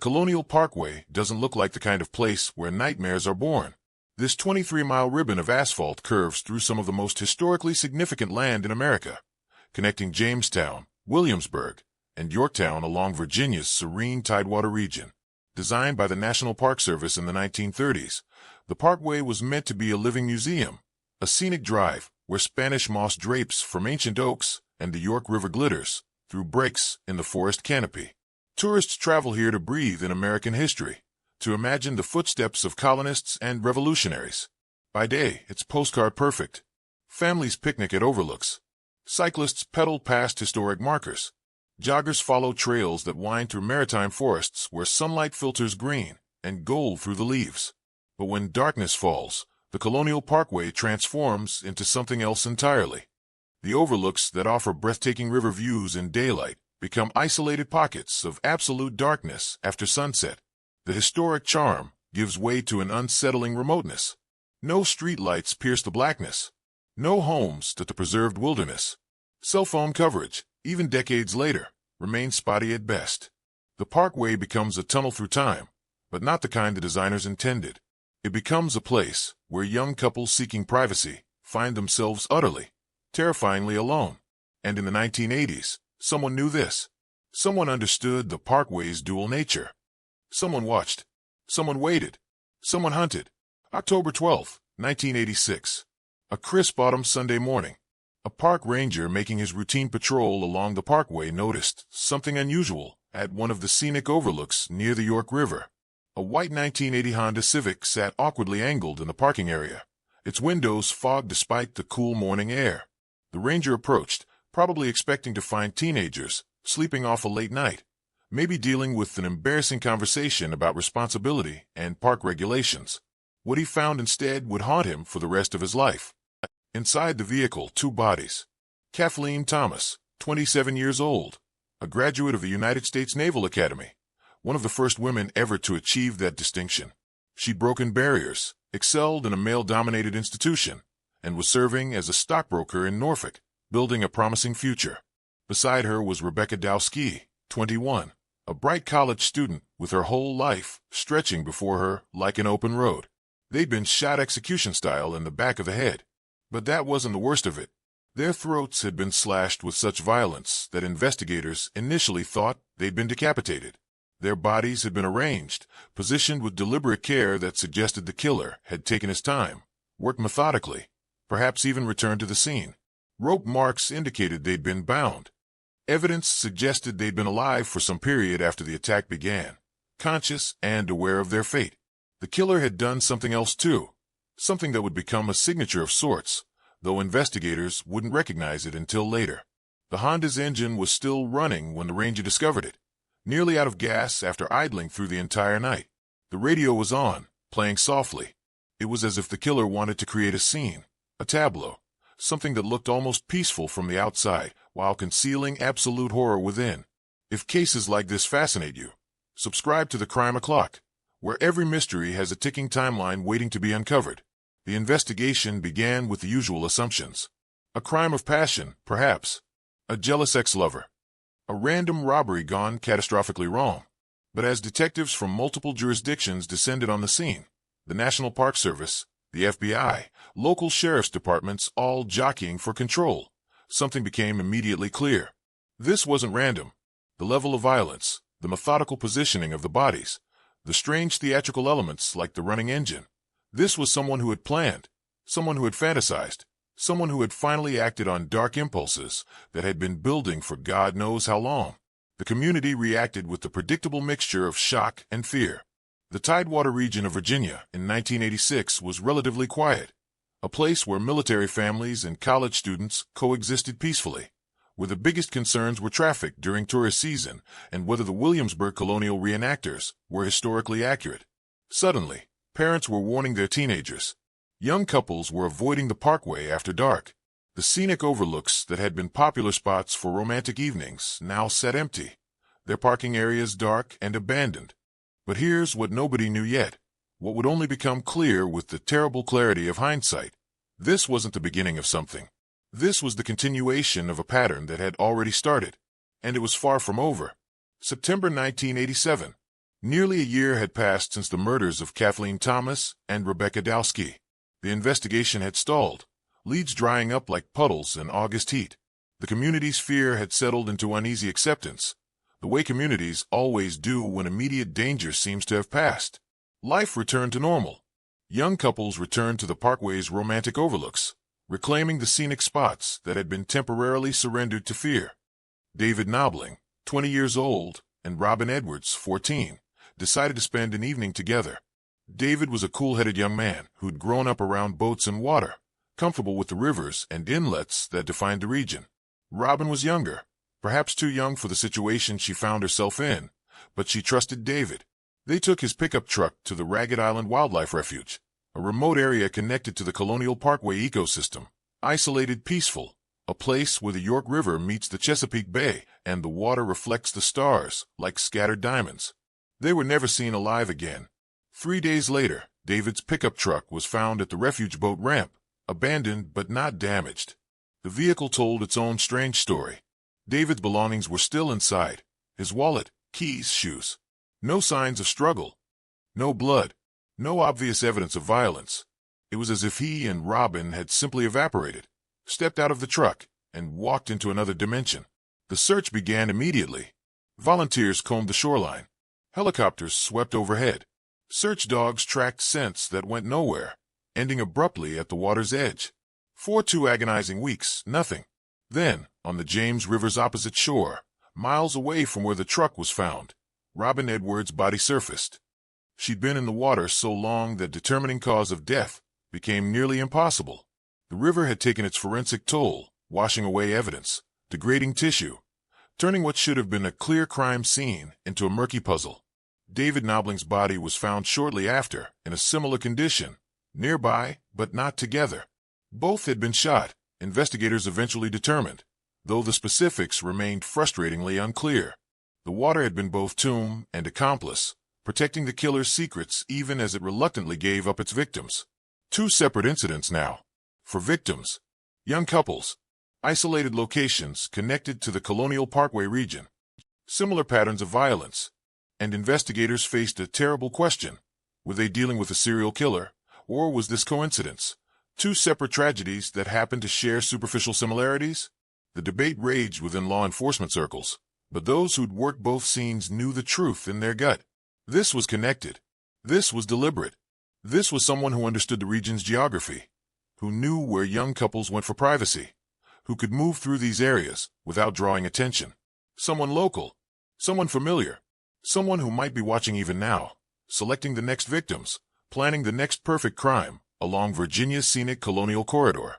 Colonial Parkway doesn't look like the kind of place where nightmares are born. This 23-mile ribbon of asphalt curves through some of the most historically significant land in America, connecting Jamestown, Williamsburg, and Yorktown along Virginia's serene Tidewater region. Designed by the National Park Service in the 1930s, the parkway was meant to be a living museum, a scenic drive where Spanish moss drapes from ancient oaks and the York River glitters through breaks in the forest canopy. Tourists travel here to breathe in American history, to imagine the footsteps of colonists and revolutionaries. By day, it's postcard perfect. Families picnic at overlooks. Cyclists pedal past historic markers. Joggers follow trails that wind through maritime forests where sunlight filters green and gold through the leaves. But when darkness falls, the Colonial Parkway transforms into something else entirely. The overlooks that offer breathtaking river views in daylight become isolated pockets of absolute darkness after sunset. The historic charm gives way to an unsettling remoteness. No streetlights pierce the blackness. No homes to the preserved wilderness. Cell phone coverage, even decades later, remains spotty at best. The parkway becomes a tunnel through time, but not the kind the designers intended. It becomes a place where young couples seeking privacy find themselves utterly, terrifyingly alone. And in the 1980s, someone knew this. Someone understood the parkway's dual nature. Someone watched. Someone waited. Someone hunted. October 12, 1986. A crisp autumn Sunday morning. A park ranger making his routine patrol along the parkway noticed something unusual at one of the scenic overlooks near the York River. A white 1980 Honda Civic sat awkwardly angled in the parking area, its windows fogged despite the cool morning air. The ranger approached, probably expecting to find teenagers sleeping off a late night, maybe dealing with an embarrassing conversation about responsibility and park regulations. What he found instead would haunt him for the rest of his life. Inside the vehicle, two bodies. Kathleen Thomas, 27 years old, a graduate of the United States Naval Academy, one of the first women ever to achieve that distinction. She'd broken barriers, excelled in a male-dominated institution, and was serving as a stockbroker in Norfolk, building a promising future. Beside her was Rebecca Dowski, 21, a bright college student with her whole life stretching before her like an open road. They'd been shot execution style in the back of the head. But that wasn't the worst of it. Their throats had been slashed with such violence that investigators initially thought they'd been decapitated. Their bodies had been arranged, positioned with deliberate care that suggested the killer had taken his time, worked methodically, perhaps even returned to the scene. Rope marks indicated they'd been bound. Evidence suggested they'd been alive for some period after the attack began, conscious and aware of their fate. The killer had done something else too, something that would become a signature of sorts, though investigators wouldn't recognize it until later. The Honda's engine was still running when the ranger discovered it, nearly out of gas after idling through the entire night. The radio was on, playing softly. It was as if the killer wanted to create a scene, a tableau, something that looked almost peaceful from the outside while concealing absolute horror within. If cases like this fascinate you, subscribe to the Crime O'Clock, where every mystery has a ticking timeline waiting to be uncovered. The investigation began with the usual assumptions. A crime of passion, perhaps. A jealous ex-lover. A random robbery gone catastrophically wrong. But as detectives from multiple jurisdictions descended on the scene, the National Park Service, the FBI, local sheriff's departments all jockeying for control, something became immediately clear. This wasn't random. The level of violence, the methodical positioning of the bodies, the strange theatrical elements like the running engine. This was someone who had planned, someone who had fantasized, someone who had finally acted on dark impulses that had been building for God knows how long. The community reacted with the predictable mixture of shock and fear. The Tidewater region of Virginia in 1986 was relatively quiet, a place where military families and college students coexisted peacefully, where the biggest concerns were traffic during tourist season and whether the Williamsburg colonial reenactors were historically accurate. Suddenly, parents were warning their teenagers. Young couples were avoiding the parkway after dark. The scenic overlooks that had been popular spots for romantic evenings now sat empty, their parking areas dark and abandoned. But here's what nobody knew yet, what would only become clear with the terrible clarity of hindsight. This wasn't the beginning of something. This was the continuation of a pattern that had already started, and it was far from over. September 1987. Nearly a year had passed since the murders of Kathleen Thomas and Rebecca Dowski. The investigation had stalled, leads drying up like puddles in August heat. The community's fear had settled into uneasy acceptance, the way communities always do when immediate danger seems to have passed. Life returned to normal. Young couples returned to the Parkway's romantic overlooks, reclaiming the scenic spots that had been temporarily surrendered to fear. David Knobling, 20 years old, and Robin Edwards, 14, decided to spend an evening together. David was a cool-headed young man who'd grown up around boats and water, comfortable with the rivers and inlets that defined the region. Robin was younger, perhaps too young for the situation she found herself in, but she trusted David. They took his pickup truck to the Ragged Island Wildlife Refuge, a remote area connected to the Colonial Parkway ecosystem, isolated, peaceful, a place where the York River meets the Chesapeake Bay and the water reflects the stars like scattered diamonds. They were never seen alive again. 3 days later, David's pickup truck was found at the refuge boat ramp, abandoned but not damaged. The vehicle told its own strange story. David's belongings were still inside, his wallet, keys, shoes. No signs of struggle. No blood. No obvious evidence of violence. It was as if he and Robin had simply evaporated, stepped out of the truck, and walked into another dimension. The search began immediately. Volunteers combed the shoreline. Helicopters swept overhead. Search dogs tracked scents that went nowhere, ending abruptly at the water's edge. For 2 agonizing weeks, nothing. Then, on the James River's opposite shore, miles away from where the truck was found, Robin Edwards' body surfaced. She'd been in the water so long that determining cause of death became nearly impossible. The river had taken its forensic toll, washing away evidence, degrading tissue, turning what should have been a clear crime scene into a murky puzzle. David Knobling's body was found shortly after, in a similar condition, nearby but not together. Both had been shot, investigators eventually determined, though the specifics remained frustratingly unclear. The water had been both tomb and accomplice, protecting the killer's secrets even as it reluctantly gave up its victims. 2 separate incidents now. For victims, young couples, isolated locations connected to the Colonial Parkway region, similar patterns of violence, and investigators faced a terrible question. Were they dealing with a serial killer, or was this coincidence? 2 separate tragedies that happened to share superficial similarities? The debate raged within law enforcement circles, but those who'd worked both scenes knew the truth in their gut. This was connected. This was deliberate. This was someone who understood the region's geography, who knew where young couples went for privacy, who could move through these areas without drawing attention. Someone local, someone familiar, someone who might be watching even now, selecting the next victims, planning the next perfect crime along Virginia's scenic colonial corridor.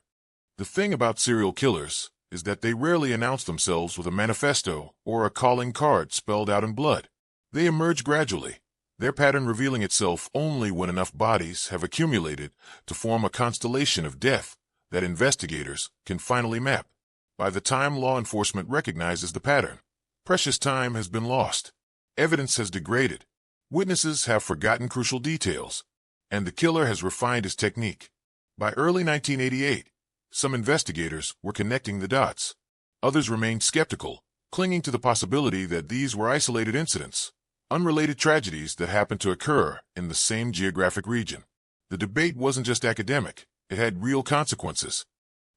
The thing about serial killers is that they rarely announce themselves with a manifesto or a calling card spelled out in blood. They emerge gradually, their pattern revealing itself only when enough bodies have accumulated to form a constellation of death that investigators can finally map. By the time law enforcement recognizes the pattern, precious time has been lost, evidence has degraded, witnesses have forgotten crucial details, and the killer has refined his technique. By early 1988, some investigators were connecting the dots. Others remained skeptical, clinging to the possibility that these were isolated incidents, unrelated tragedies that happened to occur in the same geographic region. The debate wasn't just academic, it had real consequences.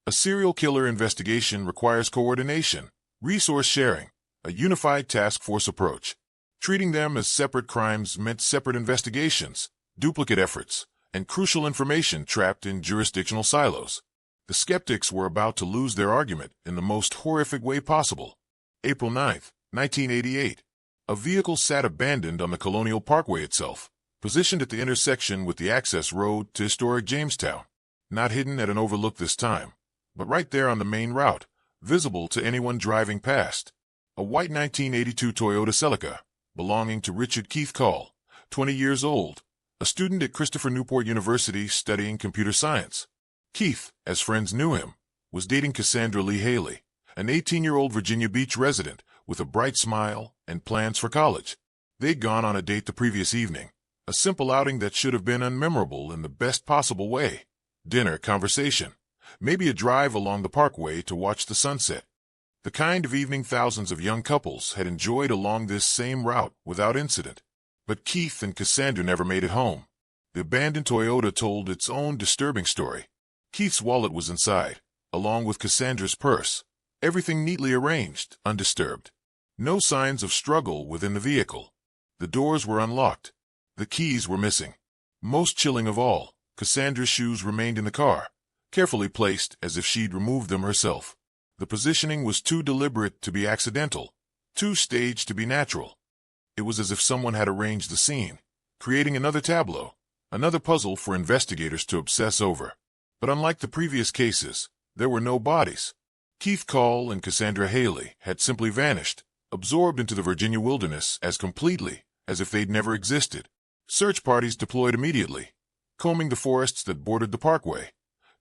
A serial killer investigation requires coordination, resource sharing, a unified task force approach. Treating them as separate crimes meant separate investigations, duplicate efforts, and crucial information trapped in jurisdictional silos. The skeptics were about to lose their argument in the most horrific way possible. April 9, 1988. A vehicle sat abandoned on the Colonial Parkway itself, positioned at the intersection with the access road to historic Jamestown. Not hidden at an overlook this time, but right there on the main route, visible to anyone driving past. A white 1982 Toyota Celica, belonging to Richard Keith Call, 20 years old, a student at Christopher Newport University studying computer science. Keith, as friends knew him, was dating Cassandra Lee Haley, an 18-year-old Virginia Beach resident with a bright smile and plans for college. They'd gone on a date the previous evening, a simple outing that should have been unmemorable in the best possible way. Dinner, conversation, maybe a drive along the parkway to watch the sunset. The kind of evening thousands of young couples had enjoyed along this same route without incident. But Keith and Cassandra never made it home. The abandoned Toyota told its own disturbing story. Keith's wallet was inside, along with Cassandra's purse, everything neatly arranged, undisturbed. No signs of struggle within the vehicle. The doors were unlocked. The keys were missing. Most chilling of all, Cassandra's shoes remained in the car, carefully placed as if she'd removed them herself. The positioning was too deliberate to be accidental, too staged to be natural. It was as if someone had arranged the scene, creating another tableau, another puzzle for investigators to obsess over. But unlike the previous cases, there were no bodies. Keith Call and Cassandra Haley had simply vanished, absorbed into the Virginia wilderness as completely as if they'd never existed. Search parties deployed immediately, combing the forests that bordered the parkway,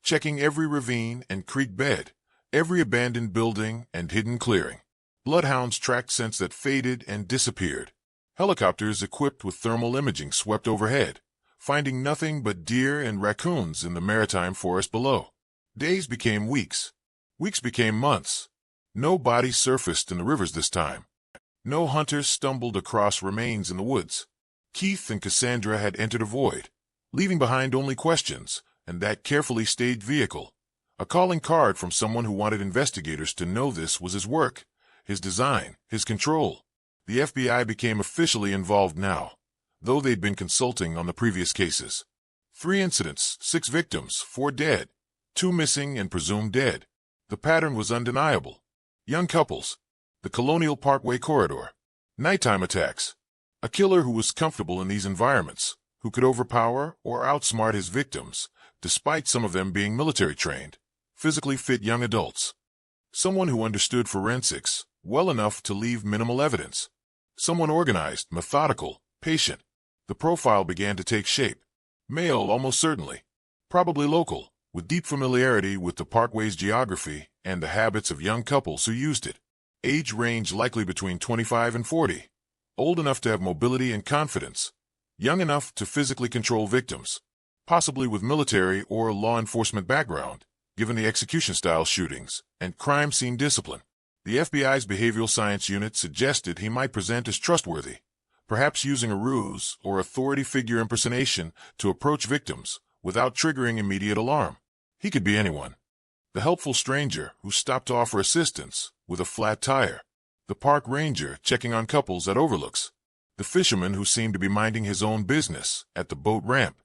checking every ravine and creek bed, every abandoned building and hidden clearing. Bloodhounds tracked scents that faded and disappeared. Helicopters equipped with thermal imaging swept overhead, finding nothing but deer and raccoons in the maritime forest below. Days became weeks. Weeks became months. No bodies surfaced in the rivers this time. No hunters stumbled across remains in the woods. Keith and Cassandra had entered a void, leaving behind only questions and that carefully staged vehicle. A calling card from someone who wanted investigators to know this was his work, his design, his control. The FBI became officially involved now, though they'd been consulting on the previous cases. 3 incidents, 6 victims, 4 dead, 2 missing and presumed dead. The pattern was undeniable. Young couples, the Colonial Parkway corridor, nighttime attacks. A killer who was comfortable in these environments, who could overpower or outsmart his victims, despite some of them being military-trained, physically fit young adults. Someone who understood forensics well enough to leave minimal evidence. Someone organized, methodical, patient. The profile began to take shape. Male, almost certainly. Probably local, with deep familiarity with the parkway's geography and the habits of young couples who used it. Age range likely between 25 and 40. Old enough to have mobility and confidence. Young enough to physically control victims. Possibly with military or law enforcement background, given the execution-style shootings and crime scene discipline. The FBI's behavioral science unit suggested he might present as trustworthy, perhaps using a ruse or authority figure impersonation to approach victims without triggering immediate alarm. He could be anyone. The helpful stranger who stopped to offer assistance with a flat tire. The park ranger checking on couples at overlooks. The fisherman who seemed to be minding his own business at the boat ramp.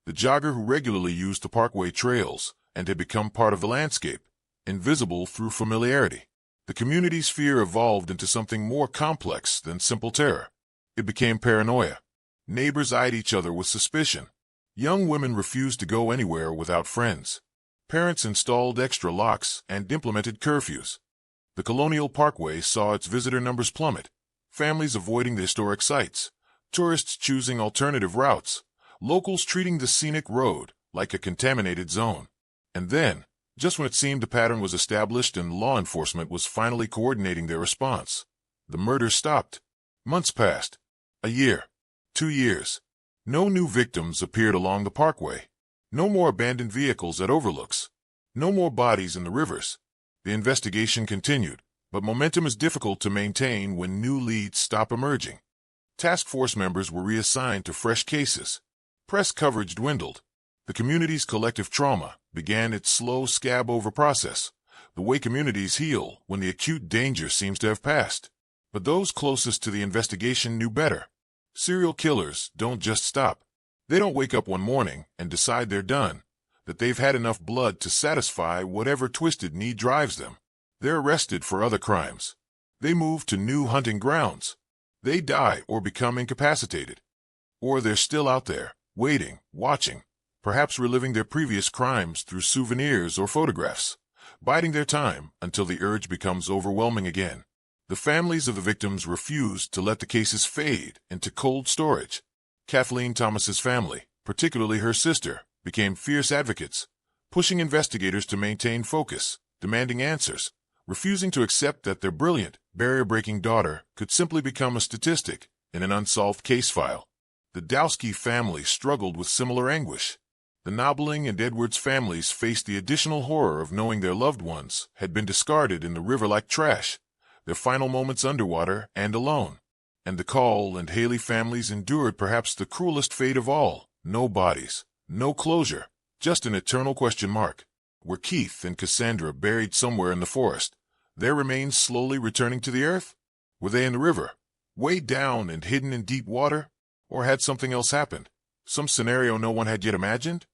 The jogger who regularly used the parkway trails and had become part of the landscape, invisible through familiarity. The community's fear evolved into something more complex than simple terror. It became paranoia. Neighbors eyed each other with suspicion. Young women refused to go anywhere without friends. Parents installed extra locks and implemented curfews. The Colonial Parkway saw its visitor numbers plummet, families avoiding the historic sites, tourists choosing alternative routes, locals treating the scenic road like a contaminated zone. And then, just when it seemed the pattern was established and law enforcement was finally coordinating their response, the murders stopped. Months passed. A year. 2 years. No new victims appeared along the parkway. No more abandoned vehicles at overlooks. No more bodies in the rivers. The investigation continued, but momentum is difficult to maintain when new leads stop emerging. Task force members were reassigned to fresh cases. Press coverage dwindled. The community's collective trauma began its slow scab-over process, the way communities heal when the acute danger seems to have passed. But those closest to the investigation knew better. Serial killers don't just stop. They don't wake up one morning and decide they're done, that they've had enough blood to satisfy whatever twisted need drives them. They're arrested for other crimes. They move to new hunting grounds. They die or become incapacitated. Or they're still out there, waiting, watching, perhaps reliving their previous crimes through souvenirs or photographs, biding their time until the urge becomes overwhelming again. The families of the victims refused to let the cases fade into cold storage. Kathleen Thomas's family, particularly her sister, became fierce advocates, pushing investigators to maintain focus, demanding answers, refusing to accept that their brilliant, barrier-breaking daughter could simply become a statistic in an unsolved case file. The Dowski family struggled with similar anguish. The Nobling and Edwards families faced the additional horror of knowing their loved ones had been discarded in the river like trash, their final moments underwater and alone. And the Call and Haley families endured perhaps the cruelest fate of all. No bodies, no closure, just an eternal question mark. Were Keith and Cassandra buried somewhere in the forest, their remains slowly returning to the earth? Were they in the river, way down and hidden in deep water? Or had something else happened, some scenario no one had yet imagined?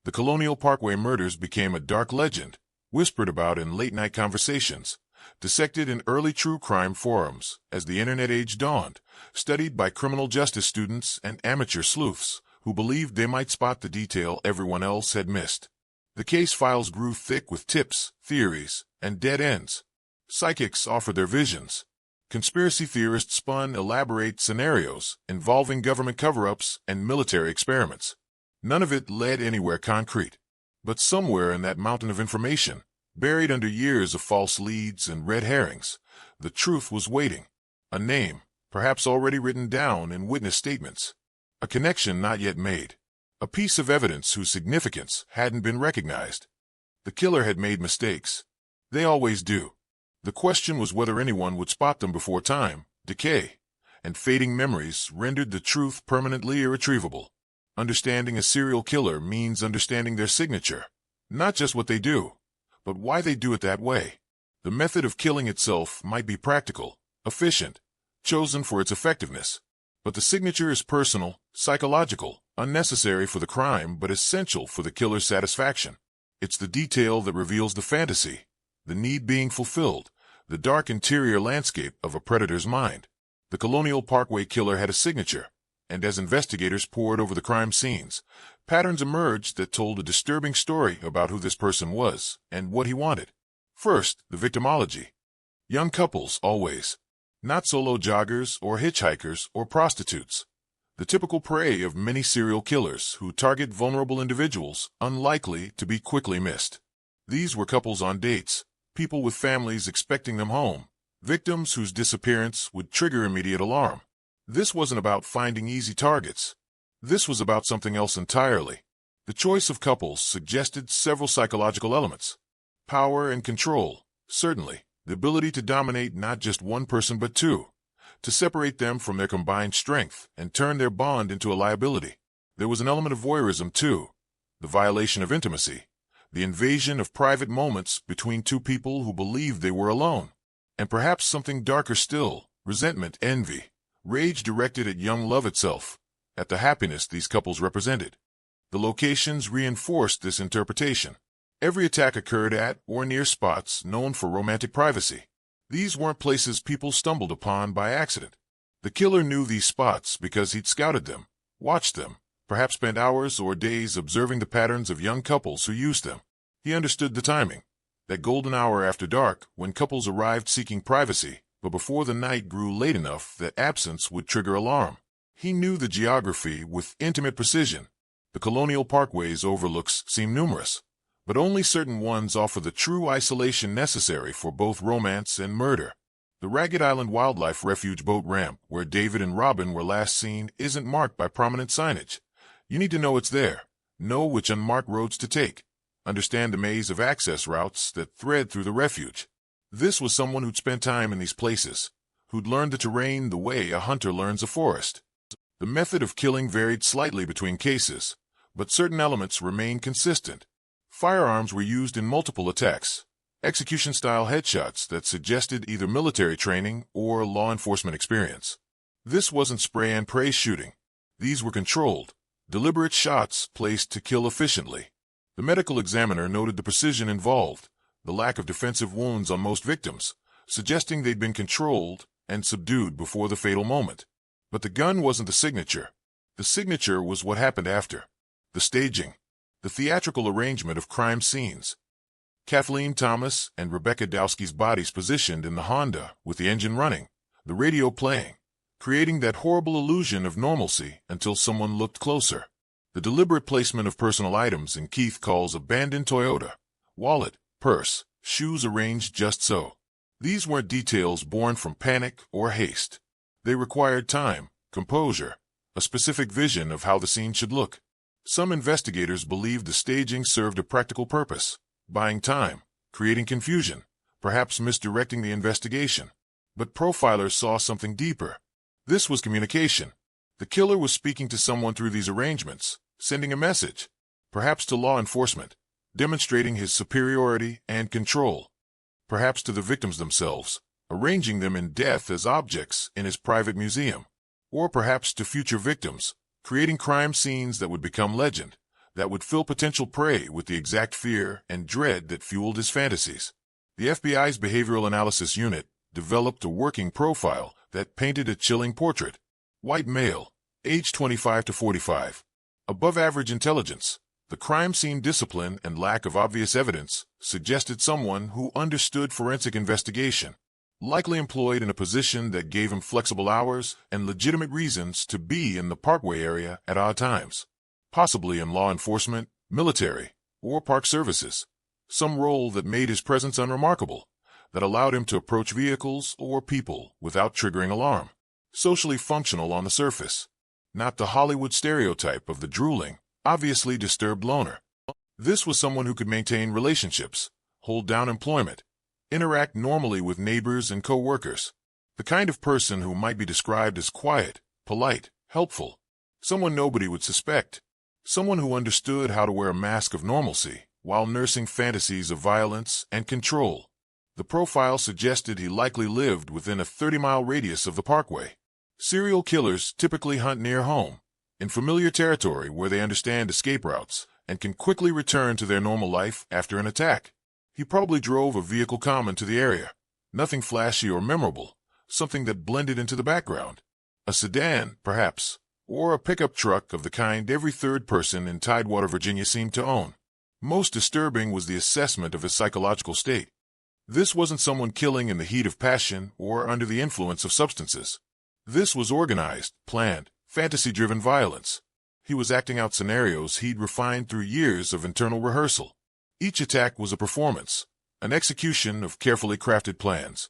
The Colonial Parkway murders became a dark legend, whispered about in late-night conversations, dissected in early true crime forums as the internet age dawned, studied by criminal justice students and amateur sleuths who believed they might spot the detail everyone else had missed. The case files grew thick with tips, theories, and dead ends. Psychics offered their visions. Conspiracy theorists spun elaborate scenarios involving government cover-ups and military experiments. None of it led anywhere concrete. But somewhere in that mountain of information, buried under years of false leads and red herrings, the truth was waiting. A name, perhaps already written down in witness statements. A connection not yet made. A piece of evidence whose significance hadn't been recognized. The killer had made mistakes. They always do. The question was whether anyone would spot them before time, decay, and fading memories rendered the truth permanently irretrievable. Understanding a serial killer means understanding their signature. Not just what they do, but why they do it that way. The method of killing itself might be practical, efficient, chosen for its effectiveness. But the signature is personal, psychological, unnecessary for the crime but essential for the killer's satisfaction. It's the detail that reveals the fantasy, the need being fulfilled, the dark interior landscape of a predator's mind. The Colonial Parkway killer had a signature, and as investigators pored over the crime scenes, patterns emerged that told a disturbing story about who this person was and what he wanted. First, the victimology. Young couples, always. Not solo joggers or hitchhikers or prostitutes. The typical prey of many serial killers who target vulnerable individuals unlikely to be quickly missed. These were couples on dates, people with families expecting them home, victims whose disappearance would trigger immediate alarm. This wasn't about finding easy targets. This was about something else entirely. The choice of couples suggested several psychological elements. Power and control, certainly. The ability to dominate not just one person but two. To separate them from their combined strength and turn their bond into a liability. There was an element of voyeurism too. The violation of intimacy. The invasion of private moments between two people who believed they were alone. And perhaps something darker still, resentment, envy, rage directed at young love itself, at the happiness these couples represented. The locations reinforced this interpretation. Every attack occurred at or near spots known for romantic privacy. These weren't places people stumbled upon by accident. The killer knew these spots because he'd scouted them, watched them, perhaps spent hours or days observing the patterns of young couples who used them. He understood the timing, that golden hour after dark when couples arrived seeking privacy, but before the night grew late enough that absence would trigger alarm. He knew the geography with intimate precision. The Colonial Parkway's overlooks seem numerous, but only certain ones offer the true isolation necessary for both romance and murder. The Ragged Island Wildlife Refuge boat ramp, where David and Robin were last seen, isn't marked by prominent signage. You need to know it's there, know which unmarked roads to take, understand the maze of access routes that thread through the refuge. This was someone who'd spent time in these places, who'd learned the terrain the way a hunter learns a forest. The method of killing varied slightly between cases, but certain elements remained consistent. Firearms were used in multiple attacks, execution-style headshots that suggested either military training or law enforcement experience. This wasn't spray-and-pray shooting. These were controlled, deliberate shots placed to kill efficiently. The medical examiner noted the precision involved, the lack of defensive wounds on most victims, suggesting they'd been controlled and subdued before the fatal moment. But the gun wasn't the signature. The signature was what happened after. The staging. The theatrical arrangement of crime scenes. Kathleen Thomas and Rebecca Dowski's bodies positioned in the Honda with the engine running, the radio playing, creating that horrible illusion of normalcy until someone looked closer. The deliberate placement of personal items in Keith Call's abandoned Toyota, wallet, purse, shoes arranged just so. These weren't details born from panic or haste. They required time, composure, a specific vision of how the scene should look. Some investigators believed the staging served a practical purpose, buying time, creating confusion, perhaps misdirecting the investigation. But profilers saw something deeper. This was communication. The killer was speaking to someone through these arrangements, sending a message, perhaps to law enforcement, demonstrating his superiority and control, perhaps to the victims themselves, arranging them in death as objects in his private museum, or perhaps to future victims, creating crime scenes that would become legend, that would fill potential prey with the exact fear and dread that fueled his fantasies. The FBI's Behavioral Analysis Unit developed a working profile that painted a chilling portrait. White male, age 25 to 45. Above average intelligence. The crime scene discipline and lack of obvious evidence suggested someone who understood forensic investigation, likely employed in a position that gave him flexible hours and legitimate reasons to be in the Parkway area at odd times, possibly in law enforcement, military, or park services, some role that made his presence unremarkable, that allowed him to approach vehicles or people without triggering alarm. Socially functional on the surface, not the Hollywood stereotype of the drooling, obviously disturbed loner. This was someone who could maintain relationships, hold down employment, interact normally with neighbors and co-workers. The kind of person who might be described as quiet, polite, helpful. Someone nobody would suspect. Someone who understood how to wear a mask of normalcy while nursing fantasies of violence and control. The profile suggested he likely lived within a 30-mile radius of the Parkway. Serial killers typically hunt near home, in familiar territory where they understand escape routes and can quickly return to their normal life after an attack. He probably drove a vehicle common to the area, nothing flashy or memorable, something that blended into the background. A sedan, perhaps, or a pickup truck of the kind every third person in Tidewater, Virginia seemed to own. Most disturbing was the assessment of his psychological state. This wasn't someone killing in the heat of passion or under the influence of substances. This was organized, planned, fantasy-driven violence. He was acting out scenarios he'd refined through years of internal rehearsal. Each attack was a performance, an execution of carefully crafted plans.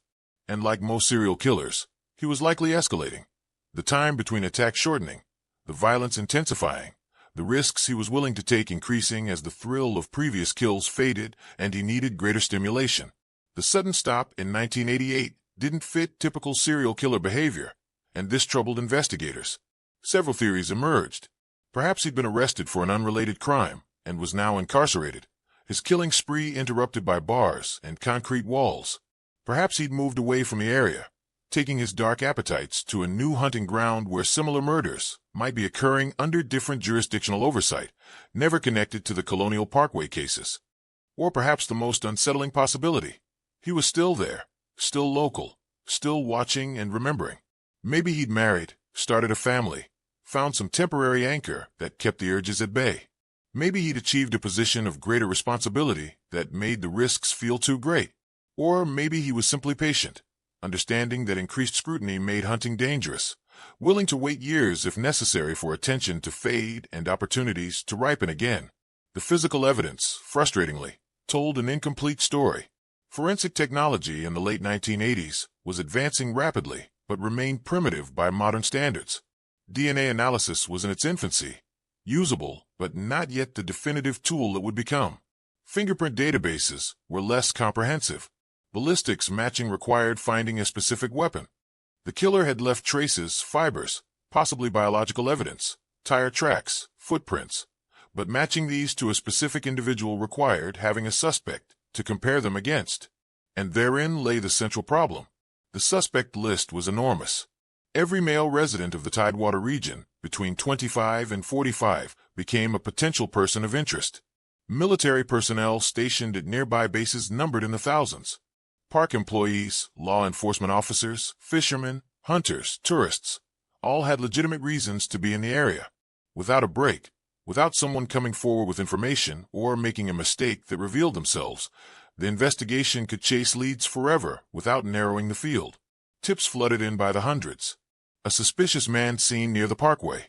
And like most serial killers, he was likely escalating. The time between attacks shortening, the violence intensifying, the risks he was willing to take increasing as the thrill of previous kills faded and he needed greater stimulation. The sudden stop in 1988 didn't fit typical serial killer behavior, and this troubled investigators. Several theories emerged. Perhaps he'd been arrested for an unrelated crime and was now incarcerated, his killing spree interrupted by bars and concrete walls. Perhaps he'd moved away from the area, taking his dark appetites to a new hunting ground where similar murders might be occurring under different jurisdictional oversight, never connected to the Colonial Parkway cases. Or perhaps the most unsettling possibility. He was still there, still local, still watching and remembering. Maybe he'd married, started a family, found some temporary anchor that kept the urges at bay. Maybe he'd achieved a position of greater responsibility that made the risks feel too great. Or maybe he was simply patient, understanding that increased scrutiny made hunting dangerous, willing to wait years if necessary for attention to fade and opportunities to ripen again. The physical evidence, frustratingly, told an incomplete story. Forensic technology in the late 1980s was advancing rapidly, but remained primitive by modern standards. DNA analysis was in its infancy, usable, but not yet the definitive tool it would become. Fingerprint databases were less comprehensive. Ballistics matching required finding a specific weapon. The killer had left traces, fibers, possibly biological evidence, tire tracks, footprints, but matching these to a specific individual required having a suspect to compare them against. And therein lay the central problem. The suspect list was enormous. Every male resident of the Tidewater region, between 25 and 45, became a potential person of interest. Military personnel stationed at nearby bases numbered in the thousands. Park employees, law enforcement officers, fishermen, hunters, tourists, all had legitimate reasons to be in the area. Without a break, without someone coming forward with information or making a mistake that revealed themselves, the investigation could chase leads forever without narrowing the field. Tips flooded in by the hundreds. A suspicious man seen near the Parkway.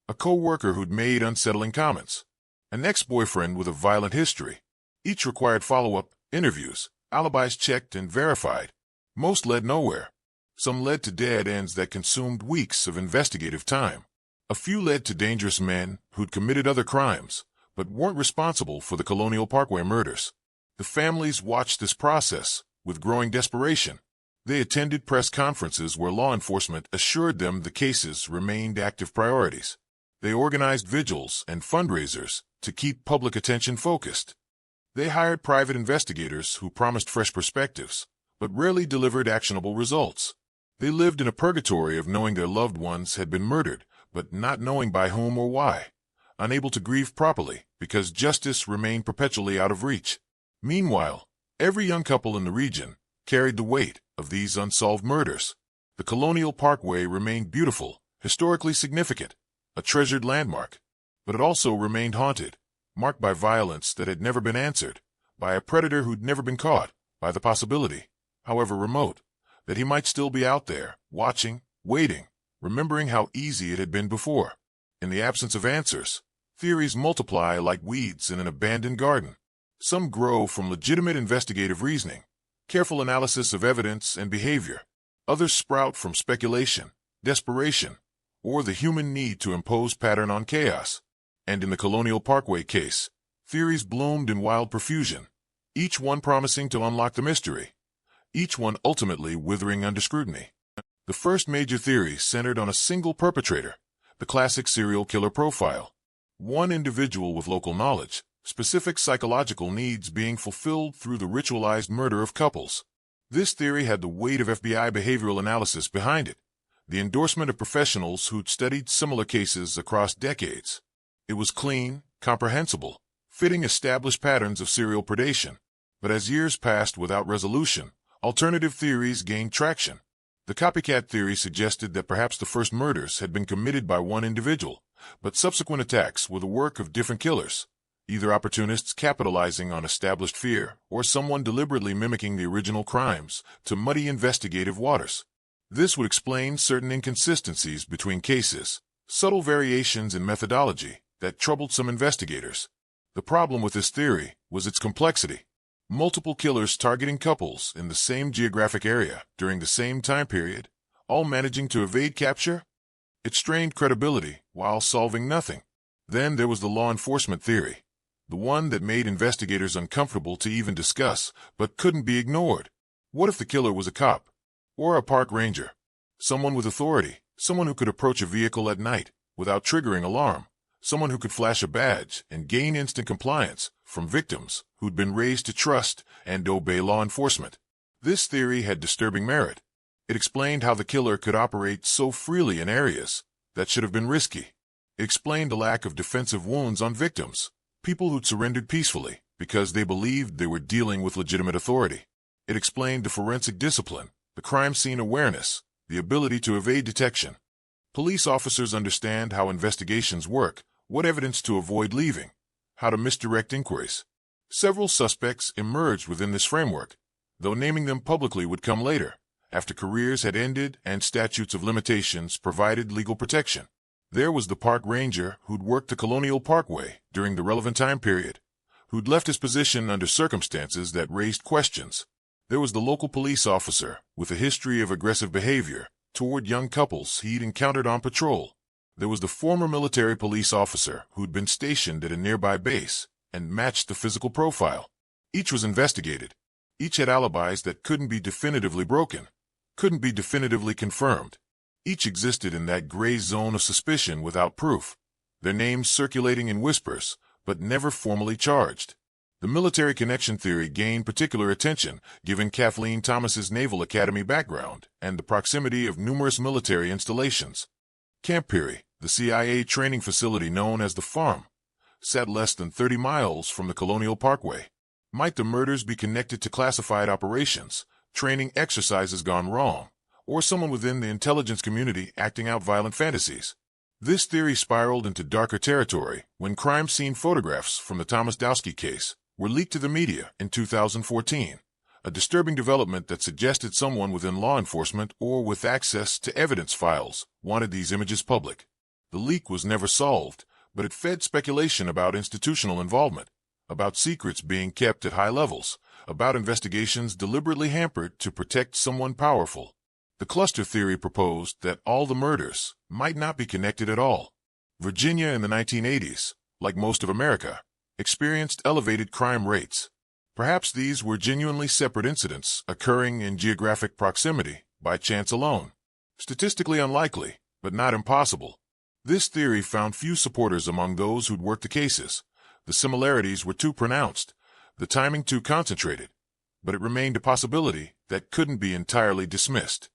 A co-worker who'd made unsettling comments. An ex-boyfriend with a violent history. Each required follow-up, interviews, alibis checked and verified. Most led nowhere. Some led to dead ends that consumed weeks of investigative time. A few led to dangerous men who'd committed other crimes, but weren't responsible for the Colonial Parkway murders. The families watched this process with growing desperation. They attended press conferences where law enforcement assured them the cases remained active priorities. They organized vigils and fundraisers to keep public attention focused. They hired private investigators who promised fresh perspectives, but rarely delivered actionable results. They lived in a purgatory of knowing their loved ones had been murdered, but not knowing by whom or why, unable to grieve properly because justice remained perpetually out of reach. Meanwhile, every young couple in the region carried the weight of these unsolved murders. The Colonial Parkway remained beautiful, historically significant, a treasured landmark, but it also remained haunted, marked by violence that had never been answered, by a predator who'd never been caught, by the possibility, however remote, that he might still be out there, watching, waiting, remembering how easy it had been before. In the absence of answers, theories multiply like weeds in an abandoned garden. Some grow from legitimate investigative reasoning, careful analysis of evidence and behavior. Others sprout from speculation, desperation, or the human need to impose pattern on chaos. And in the Colonial Parkway case, theories bloomed in wild profusion, each one promising to unlock the mystery, each one ultimately withering under scrutiny. The first major theory centered on a single perpetrator, the classic serial killer profile. One individual with local knowledge, specific psychological needs being fulfilled through the ritualized murder of couples. This theory had the weight of FBI behavioral analysis behind it, the endorsement of professionals who'd studied similar cases across decades. It was clean, comprehensible, fitting established patterns of serial predation. But as years passed without resolution, alternative theories gained traction. The copycat theory suggested that perhaps the first murders had been committed by one individual, but subsequent attacks were the work of different killers, either opportunists capitalizing on established fear or someone deliberately mimicking the original crimes to muddy investigative waters. This would explain certain inconsistencies between cases, subtle variations in methodology that troubled some investigators. The problem with this theory was its complexity. Multiple killers targeting couples in the same geographic area during the same time period, all managing to evade capture? It strained credibility while solving nothing. Then there was the law enforcement theory, the one that made investigators uncomfortable to even discuss, but couldn't be ignored. What if the killer was a cop? Or a park ranger? Someone with authority, someone who could approach a vehicle at night without triggering alarm, someone who could flash a badge and gain instant compliance from victims who'd been raised to trust and obey law enforcement. This theory had disturbing merit. It explained how the killer could operate so freely in areas that should have been risky. It explained the lack of defensive wounds on victims, people who'd surrendered peacefully because they believed they were dealing with legitimate authority. It explained the forensic discipline, the crime scene awareness, the ability to evade detection. Police officers understand how investigations work, what evidence to avoid leaving, how to misdirect inquiries. Several suspects emerged within this framework, though naming them publicly would come later, after careers had ended and statutes of limitations provided legal protection. There was the park ranger who'd worked the Colonial Parkway during the relevant time period, who'd left his position under circumstances that raised questions. There was the local police officer with a history of aggressive behavior toward young couples he'd encountered on patrol. There was the former military police officer who'd been stationed at a nearby base and matched the physical profile. Each was investigated. Each had alibis that couldn't be definitively broken, couldn't be definitively confirmed. Each existed in that gray zone of suspicion without proof, their names circulating in whispers, but never formally charged. The military connection theory gained particular attention given Kathleen Thomas's Naval Academy background and the proximity of numerous military installations. Camp Peary, the CIA training facility known as the Farm, sat less than 30 miles from the Colonial Parkway. Might the murders be connected to classified operations, training exercises gone wrong, or someone within the intelligence community acting out violent fantasies? This theory spiraled into darker territory when crime scene photographs from the Thomas Dowski case were leaked to the media in 2014, a disturbing development that suggested someone within law enforcement or with access to evidence files wanted these images public. The leak was never solved, but it fed speculation about institutional involvement, about secrets being kept at high levels, about investigations deliberately hampered to protect someone powerful. The cluster theory proposed that all the murders might not be connected at all. Virginia in the 1980s, like most of America, experienced elevated crime rates. Perhaps these were genuinely separate incidents occurring in geographic proximity by chance alone. Statistically unlikely, but not impossible. This theory found few supporters among those who'd worked the cases. The similarities were too pronounced, the timing too concentrated, but it remained a possibility that couldn't be entirely dismissed.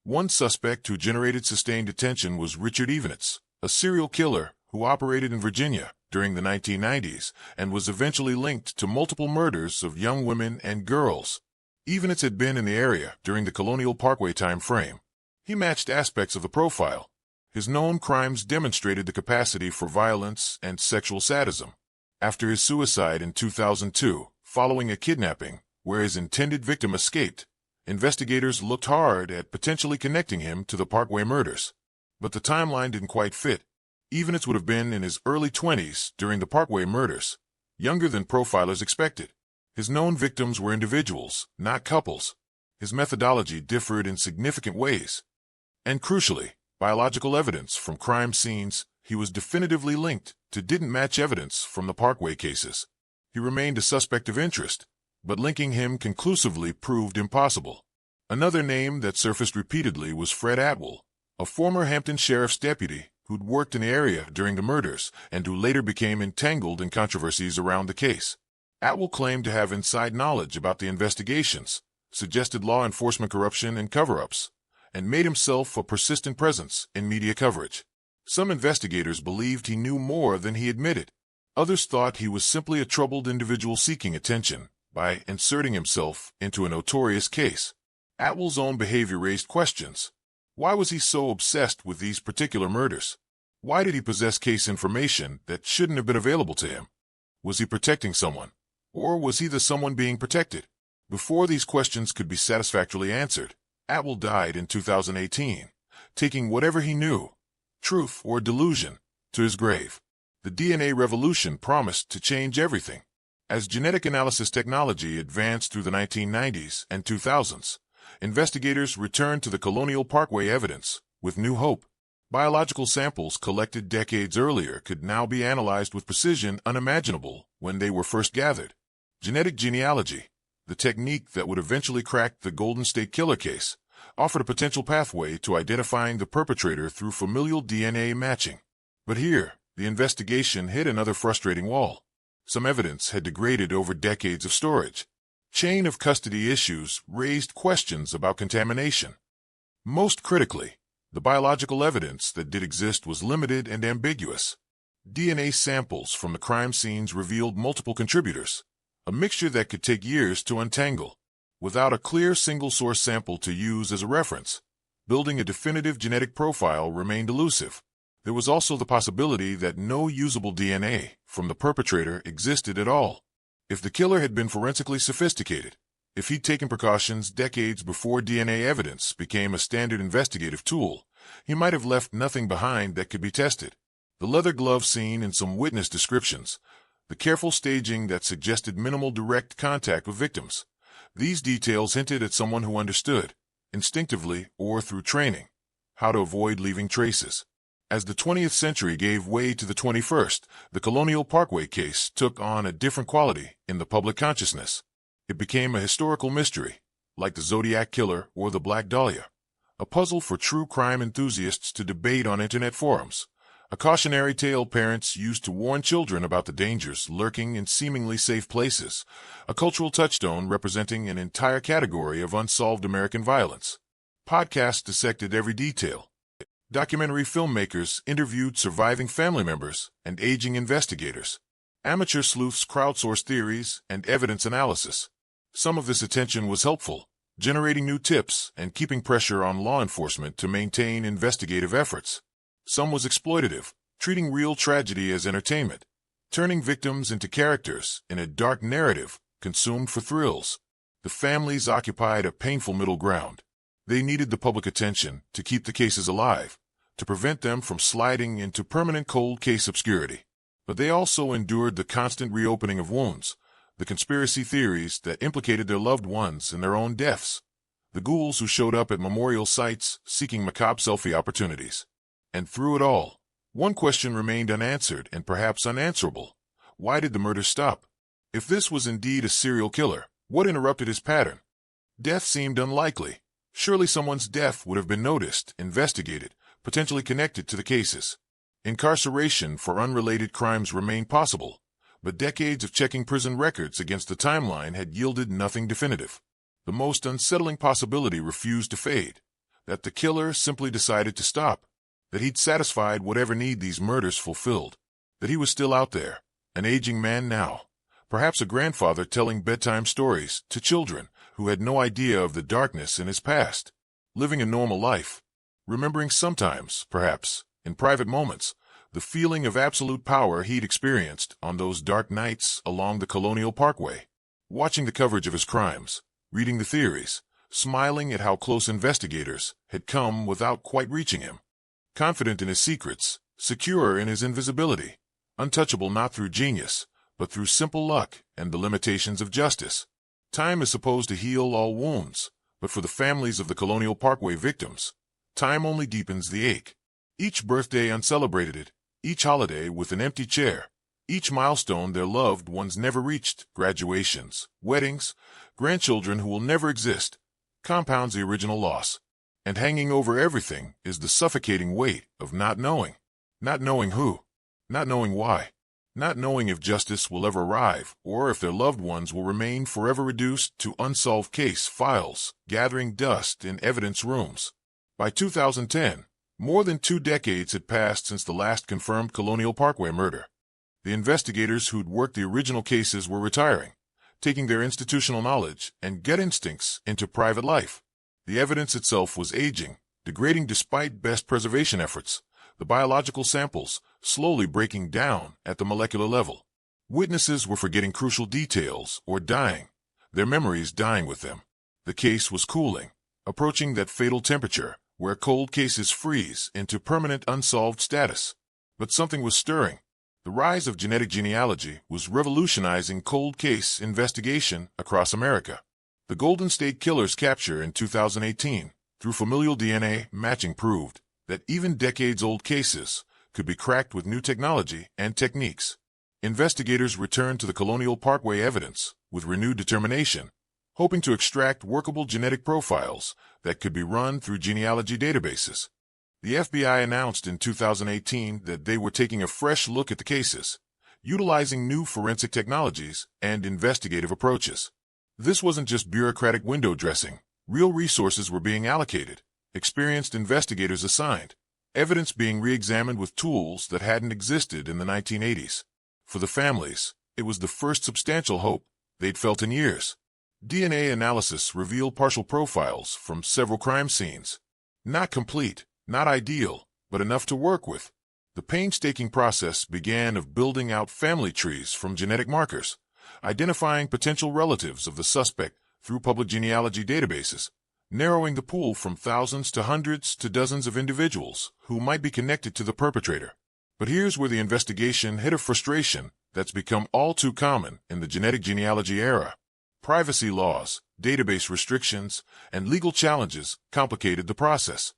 One suspect who generated sustained attention was Richard Evenitz, a serial killer who operated in Virginia during the 1990s and was eventually linked to multiple murders of young women and girls. Evenitz had been in the area during the Colonial Parkway time frame. He matched aspects of the profile. His known crimes demonstrated the capacity for violence and sexual sadism. After his suicide in 2002, following a kidnapping where his intended victim escaped, investigators looked hard at potentially connecting him to the Parkway murders. But the timeline didn't quite fit. Evenitz would have been in his early 20s during the Parkway murders, younger than profilers expected. His known victims were individuals, not couples. His methodology differed in significant ways. And crucially, biological evidence from crime scenes he was definitively linked to didn't match evidence from the Parkway cases. He remained a suspect of interest, but linking him conclusively proved impossible. Another name that surfaced repeatedly was Fred Atwell, a former Hampton sheriff's deputy who'd worked in the area during the murders and who later became entangled in controversies around the case. Atwell claimed to have inside knowledge about the investigations, suggested law enforcement corruption and cover-ups, and made himself a persistent presence in media coverage. Some investigators believed he knew more than he admitted. Others thought he was simply a troubled individual seeking attention by inserting himself into a notorious case. Atwell's own behavior raised questions. Why was he so obsessed with these particular murders? Why did he possess case information that shouldn't have been available to him? Was he protecting someone? Or was he the someone being protected? Before these questions could be satisfactorily answered, Atwell died in 2018, taking whatever he knew, truth or delusion, to his grave. The DNA revolution promised to change everything. As genetic analysis technology advanced through the 1990s and 2000s, investigators returned to the Colonial Parkway evidence with new hope. Biological samples collected decades earlier could now be analyzed with precision unimaginable when they were first gathered. Genetic genealogy, the technique that would eventually crack the Golden State Killer case, offered a potential pathway to identifying the perpetrator through familial DNA matching. But here, the investigation hit another frustrating wall. Some evidence had degraded over decades of storage. Chain of custody issues raised questions about contamination. Most critically, the biological evidence that did exist was limited and ambiguous. DNA samples from the crime scenes revealed multiple contributors, a mixture that could take years to untangle. Without a clear single-source sample to use as a reference, building a definitive genetic profile remained elusive. There was also the possibility that no usable DNA from the perpetrator existed at all. If the killer had been forensically sophisticated, if he'd taken precautions decades before DNA evidence became a standard investigative tool, he might have left nothing behind that could be tested. The leather glove seen in some witness descriptions, the careful staging that suggested minimal direct contact with victims. These details hinted at someone who understood, instinctively or through training, how to avoid leaving traces. As the 20th century gave way to the 21st, the Colonial Parkway case took on a different quality in the public consciousness. It became a historical mystery, like the Zodiac Killer or the Black Dahlia, a puzzle for true crime enthusiasts to debate on internet forums, a cautionary tale parents used to warn children about the dangers lurking in seemingly safe places, a cultural touchstone representing an entire category of unsolved American violence. Podcasts dissected every detail. Documentary filmmakers interviewed surviving family members and aging investigators. Amateur sleuths crowdsourced theories and evidence analysis. Some of this attention was helpful, generating new tips and keeping pressure on law enforcement to maintain investigative efforts. Some was exploitative, treating real tragedy as entertainment, turning victims into characters in a dark narrative consumed for thrills. The families occupied a painful middle ground. They needed the public attention to keep the cases alive, to prevent them from sliding into permanent cold case obscurity. But they also endured the constant reopening of wounds, the conspiracy theories that implicated their loved ones in their own deaths, the ghouls who showed up at memorial sites seeking macabre selfie opportunities. And through it all, one question remained unanswered and perhaps unanswerable. Why did the murders stop? If this was indeed a serial killer, what interrupted his pattern? Death seemed unlikely. Surely someone's death would have been noticed, investigated, potentially connected to the cases. Incarceration for unrelated crimes remained possible, but decades of checking prison records against the timeline had yielded nothing definitive. The most unsettling possibility refused to fade, that the killer simply decided to stop, that he'd satisfied whatever need these murders fulfilled, that he was still out there, an aging man now, perhaps a grandfather telling bedtime stories to children who had no idea of the darkness in his past, living a normal life, remembering sometimes, perhaps, in private moments, the feeling of absolute power he'd experienced on those dark nights along the Colonial Parkway, watching the coverage of his crimes, reading the theories, smiling at how close investigators had come without quite reaching him, confident in his secrets, secure in his invisibility, untouchable not through genius, but through simple luck and the limitations of justice. Time is supposed to heal all wounds, but for the families of the Colonial Parkway victims, time only deepens the ache. Each birthday uncelebrated, each holiday with an empty chair, each milestone their loved ones never reached, graduations, weddings, grandchildren who will never exist, compounds the original loss. And hanging over everything is the suffocating weight of not knowing. Not knowing who. Not knowing why. Not knowing if justice will ever arrive, or if their loved ones will remain forever reduced to unsolved case files, gathering dust in evidence rooms. By 2010, more than 2 decades had passed since the last confirmed Colonial Parkway murder. The investigators who'd worked the original cases were retiring, taking their institutional knowledge and gut instincts into private life. The evidence itself was aging, degrading despite best preservation efforts, the biological samples slowly breaking down at the molecular level. Witnesses were forgetting crucial details or dying, their memories dying with them. The case was cooling, approaching that fatal temperature where cold cases freeze into permanent unsolved status. But something was stirring. The rise of genetic genealogy was revolutionizing cold case investigation across America. The Golden State Killer's capture in 2018 through familial DNA matching proved that even decades-old cases could be cracked with new technology and techniques. Investigators returned to the Colonial Parkway evidence with renewed determination, hoping to extract workable genetic profiles that could be run through genealogy databases. The FBI announced in 2018 that they were taking a fresh look at the cases, utilizing new forensic technologies and investigative approaches. This wasn't just bureaucratic window dressing. Real resources were being allocated, experienced investigators assigned, evidence being re-examined with tools that hadn't existed in the 1980s. For the families, it was the first substantial hope they'd felt in years. DNA analysis revealed partial profiles from several crime scenes. Not complete, not ideal, but enough to work with. The painstaking process began of building out family trees from genetic markers, identifying potential relatives of the suspect through public genealogy databases, narrowing the pool from thousands to hundreds to dozens of individuals who might be connected to the perpetrator. But here's where the investigation hit a frustration that's become all too common in the genetic genealogy era. Privacy laws, database restrictions, and legal challenges complicated the process.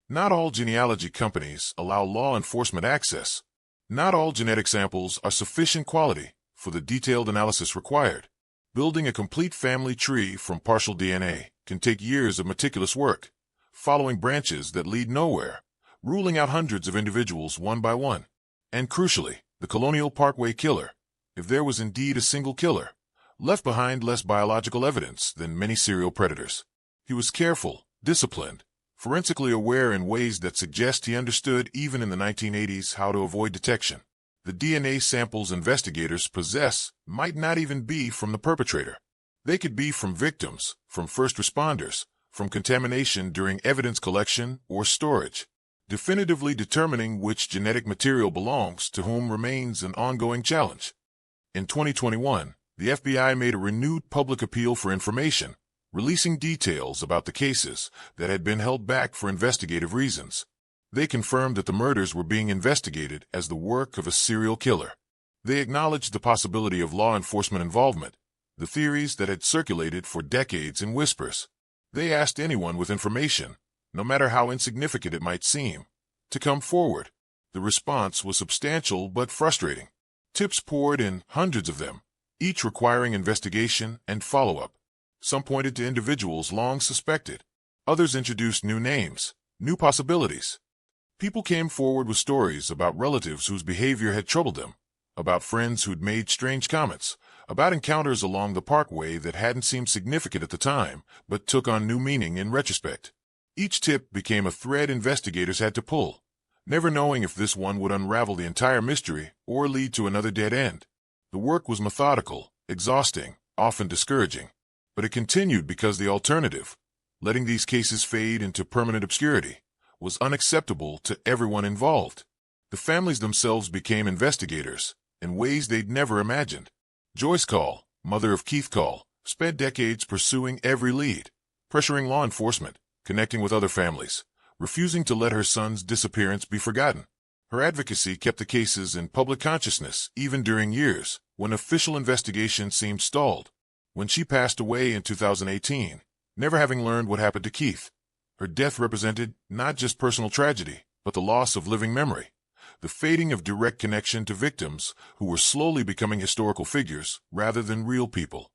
Not all genealogy companies allow law enforcement access. Not all genetic samples are sufficient quality for the detailed analysis required. Building a complete family tree from partial DNA can take years of meticulous work, following branches that lead nowhere, ruling out hundreds of individuals one by one. And crucially, the Colonial Parkway killer, if there was indeed a single killer, left behind less biological evidence than many serial predators. He was careful, disciplined, forensically aware in ways that suggest he understood even in the 1980s how to avoid detection. The DNA samples investigators possess might not even be from the perpetrator. They could be from victims, from first responders, from contamination during evidence collection or storage. Definitively determining which genetic material belongs to whom remains an ongoing challenge. In 2021, the FBI made a renewed public appeal for information, releasing details about the cases that had been held back for investigative reasons. They confirmed that the murders were being investigated as the work of a serial killer. They acknowledged the possibility of law enforcement involvement, the theories that had circulated for decades in whispers. They asked anyone with information, no matter how insignificant it might seem, to come forward. The response was substantial but frustrating. Tips poured in, hundreds of them, each requiring investigation and follow-up. Some pointed to individuals long suspected. Others introduced new names, new possibilities. People came forward with stories about relatives whose behavior had troubled them, about friends who'd made strange comments, about encounters along the parkway that hadn't seemed significant at the time, but took on new meaning in retrospect. Each tip became a thread investigators had to pull, never knowing if this one would unravel the entire mystery or lead to another dead end. The work was methodical, exhausting, often discouraging. But it continued because the alternative, letting these cases fade into permanent obscurity, was unacceptable to everyone involved. The families themselves became investigators in ways they'd never imagined. Joyce Call, mother of Keith Call, spent decades pursuing every lead, pressuring law enforcement, connecting with other families, refusing to let her son's disappearance be forgotten. Her advocacy kept the cases in public consciousness even during years when official investigation seemed stalled. When she passed away in 2018, never having learned what happened to Keith, her death represented not just personal tragedy, but the loss of living memory, the fading of direct connection to victims who were slowly becoming historical figures rather than real people.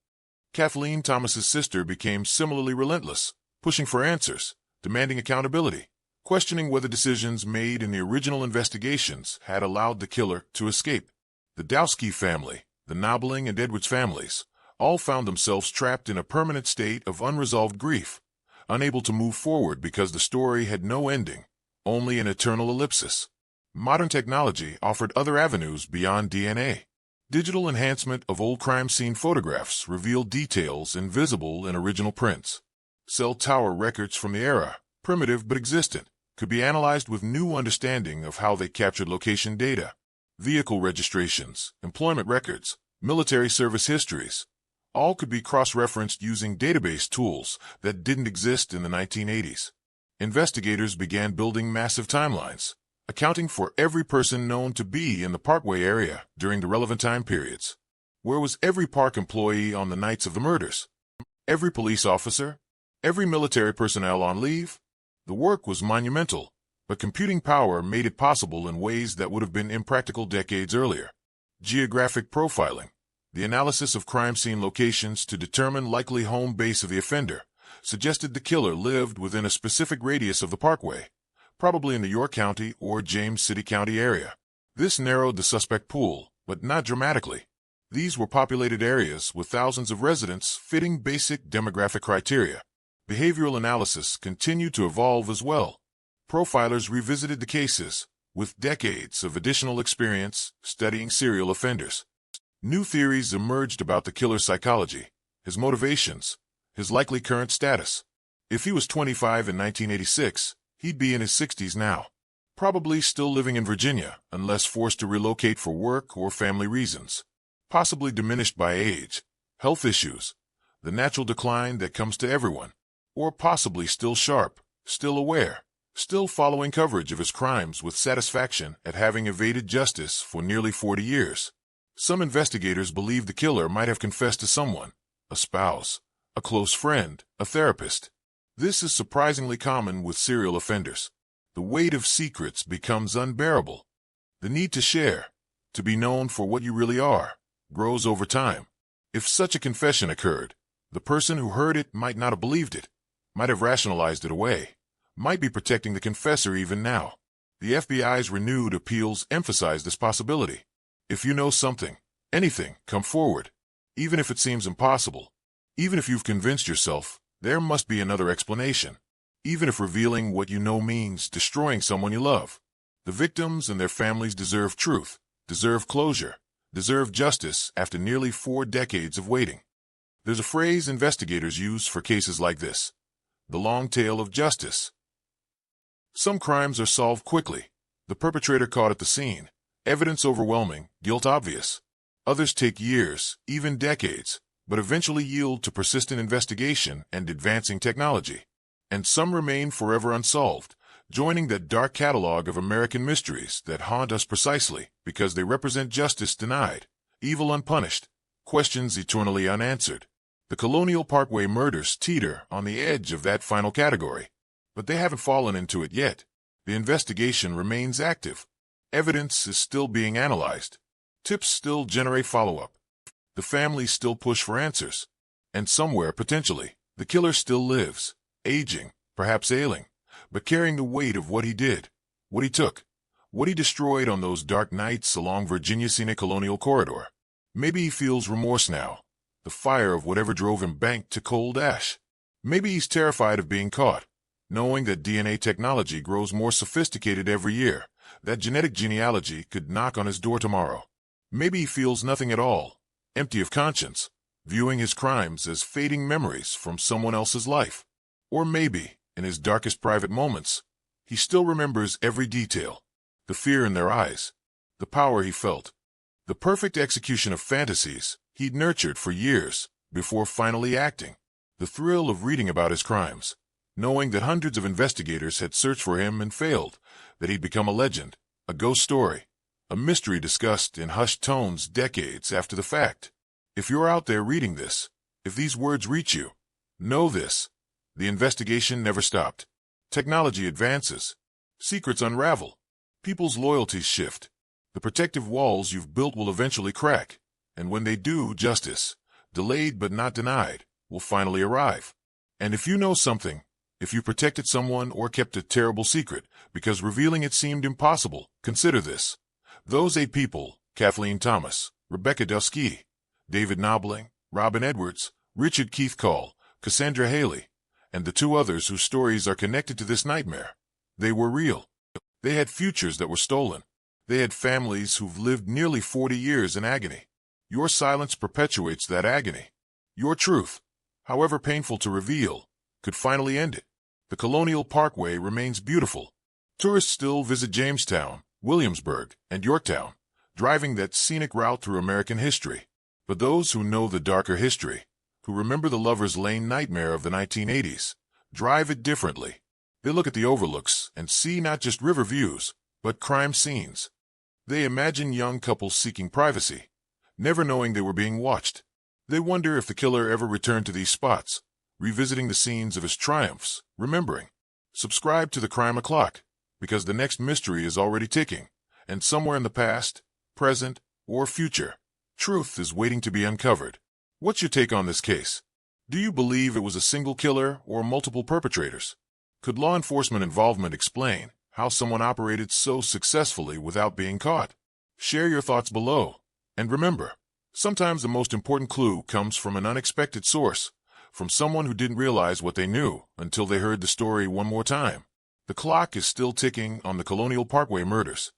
Kathleen Thomas's sister became similarly relentless, pushing for answers, demanding accountability, questioning whether decisions made in the original investigations had allowed the killer to escape. The Dowski family, the Nobbling and Edwards families, all found themselves trapped in a permanent state of unresolved grief, unable to move forward because the story had no ending, only an eternal ellipsis. Modern technology offered other avenues beyond DNA. Digital enhancement of old crime scene photographs revealed details invisible in original prints. Cell tower records from the era, primitive but existent, could be analyzed with new understanding of how they captured location data. Vehicle registrations, employment records, military service histories, all could be cross-referenced using database tools that didn't exist in the 1980s. Investigators began building massive timelines, accounting for every person known to be in the Parkway area during the relevant time periods. Where was every park employee on the nights of the murders? Every police officer? Every military personnel on leave? The work was monumental, but computing power made it possible in ways that would have been impractical decades earlier. Geographic profiling, the analysis of crime scene locations to determine likely home base of the offender, suggested the killer lived within a specific radius of the parkway, probably in the York County or James City County area. This narrowed the suspect pool, but not dramatically. These were populated areas with thousands of residents fitting basic demographic criteria. Behavioral analysis continued to evolve as well. Profilers revisited the cases, with decades of additional experience studying serial offenders. New theories emerged about the killer's psychology, his motivations, his likely current status. If he was 25 in 1986, he'd be in his 60s now, probably still living in Virginia unless forced to relocate for work or family reasons, possibly diminished by age, health issues, the natural decline that comes to everyone, or possibly still sharp, still aware, still following coverage of his crimes with satisfaction at having evaded justice for nearly 40 years. Some investigators believe the killer might have confessed to someone, a spouse, a close friend, a therapist. This is surprisingly common with serial offenders. The weight of secrets becomes unbearable. The need to share, to be known for what you really are, grows over time. If such a confession occurred, the person who heard it might not have believed it, might have rationalized it away, might be protecting the confessor even now. The FBI's renewed appeals emphasize this possibility. If you know something, anything, come forward. Even if it seems impossible, even if you've convinced yourself, there must be another explanation. Even if revealing what you know means destroying someone you love. The victims and their families deserve truth, deserve closure, deserve justice after nearly 4 decades of waiting. There's a phrase investigators use for cases like this: the long tail of justice. Some crimes are solved quickly, the perpetrator caught at the scene, evidence overwhelming, guilt obvious. Others take years, even decades, but eventually yield to persistent investigation and advancing technology. And some remain forever unsolved, joining that dark catalog of American mysteries that haunt us precisely because they represent justice denied, evil unpunished, questions eternally unanswered. The Colonial Parkway Murders teeter on the edge of that final category, but they haven't fallen into it yet. The investigation remains active. Evidence is still being analyzed. Tips still generate follow-up. The families still push for answers. And somewhere, potentially, the killer still lives, aging, perhaps ailing, but carrying the weight of what he did, what he took, what he destroyed on those dark nights along Virginia's scenic Colonial corridor. Maybe he feels remorse now, the fire of whatever drove him banked to cold ash. Maybe he's terrified of being caught, knowing that DNA technology grows more sophisticated every year, that genetic genealogy could knock on his door tomorrow. Maybe he feels nothing at all, empty of conscience, viewing his crimes as fading memories from someone else's life. Or maybe, in his darkest private moments, he still remembers every detail, the fear in their eyes, the power he felt, the perfect execution of fantasies he'd nurtured for years before finally acting, the thrill of reading about his crimes, knowing that hundreds of investigators had searched for him and failed, that he'd become a legend, a ghost story, a mystery discussed in hushed tones decades after the fact. If you're out there reading this, if these words reach you, know this: the investigation never stopped. Technology advances. Secrets unravel. People's loyalties shift. The protective walls you've built will eventually crack. And when they do, justice, delayed but not denied, will finally arrive. And if you know something, if you protected someone or kept a terrible secret because revealing it seemed impossible, consider this. Those 8 people, Kathleen Thomas, Rebecca Dusky, David Knobling, Robin Edwards, Richard Keith Call, Cassandra Haley, and the 2 others whose stories are connected to this nightmare. They were real. They had futures that were stolen. They had families who've lived nearly 40 years in agony. Your silence perpetuates that agony. Your truth, however painful to reveal, could finally end it. The Colonial Parkway remains beautiful. Tourists still visit Jamestown, Williamsburg, and Yorktown, driving that scenic route through American history. But those who know the darker history, who remember the Lover's Lane nightmare of the 1980s, drive it differently. They look at the overlooks and see not just river views, but crime scenes. They imagine young couples seeking privacy, never knowing they were being watched. They wonder if the killer ever returned to these spots, revisiting the scenes of his triumphs, remembering. Subscribe to the Crime O'Clock, because the next mystery is already ticking, and somewhere in the past, present, or future, truth is waiting to be uncovered. What's your take on this case? Do you believe it was a single killer or multiple perpetrators? Could law enforcement involvement explain how someone operated so successfully without being caught? Share your thoughts below. And remember, sometimes the most important clue comes from an unexpected source, from someone who didn't realize what they knew until they heard the story one more time. The clock is still ticking on the Colonial Parkway murders.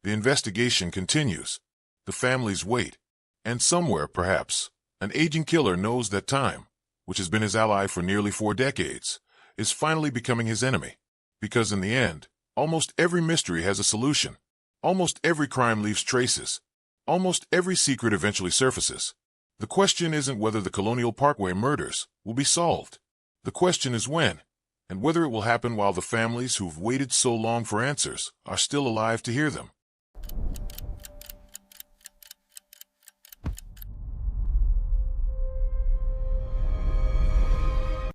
The investigation continues. The families wait. And somewhere, perhaps, an aging killer knows that time, which has been his ally for nearly 4 decades, is finally becoming his enemy. Because in the end, almost every mystery has a solution. Almost every crime leaves traces. Almost every secret eventually surfaces. The question isn't whether the Colonial Parkway murders will be solved. The question is when, and whether it will happen while the families who've waited so long for answers are still alive to hear them.